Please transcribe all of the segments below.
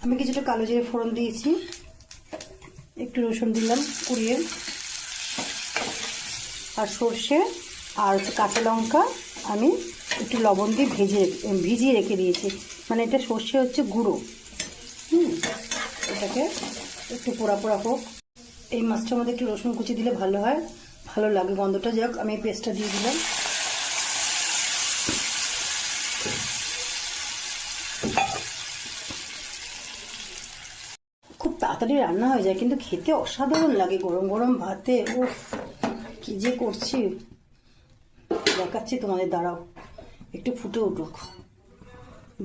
আমি কিছুটা কালো জিরে ফোড়ন দিয়েছি, একটু রসুন দিলাম কুড়িয়ে, আর সর্ষে আর কাঁচা লঙ্কা আমি একটু লবণ দিয়ে ভিজিয়ে রেখে দিয়েছি। মানে এটা সর্ষে হচ্ছে গুঁড়ো। এটাকে একটু পোড়া পোড়া হোক। এই মাছটার মধ্যে একটু রসুন কুচি দিলে ভালো হয়, ভালো লাগে গন্ধটা। যাক, আমি এই পেস্টটা দিয়ে দিলাম। খুব তাড়াতাড়ি রান্না হয়ে যায়, কিন্তু খেতে অসাধারণ লাগে গরম গরম ভাতে। ও কি যে করছি, দেখাচ্ছি তোমাদের, দাঁড়াও একটু ফুটে উঠুক।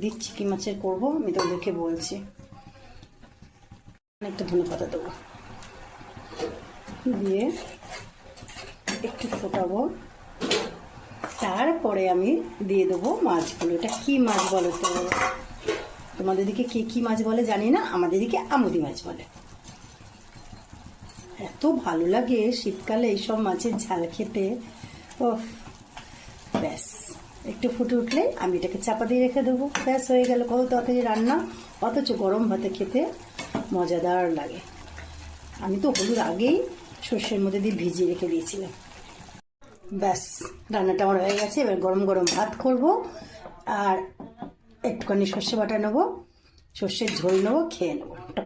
দিচ্ছি কি মাছের করবো আমি তোমাদেরকে বলছি। একটা ধনে পাতা দেবো, দিয়ে একটু ফোটাবো, তারপরে আমি দিয়ে দেবো মাছগুলো। এটা কি মাছ বলো তো? তোমাদের দিকে কে কি মাছ বলে জানি না, আমাদের দিকে আমুদি মাছ বলে। এত ভালো লাগে শীতকালে এইসব মাছের ঝাল খেতে। ও ব্যাস, একটু ফুটে উঠলে আমি এটাকে চাপা দিয়ে রেখে দেবো। ব্যাস হয়ে গেল। কত তাড়াতাড়ি রান্না, অথচ গরম ভাতে খেতে মজাদার লাগে। আমি তো হলুদ আগেই সর্ষের মধ্যে দিয়ে ভিজিয়ে রেখে দিয়েছিলাম। ব্যাস, রান্নাটা আমার হয়ে গেছে। এবার গরম গরম ভাত করব, আর একটুখানি সর্ষে বাটা নেবো, সর্ষের ঝোল নেবো, খেয়ে নেবো।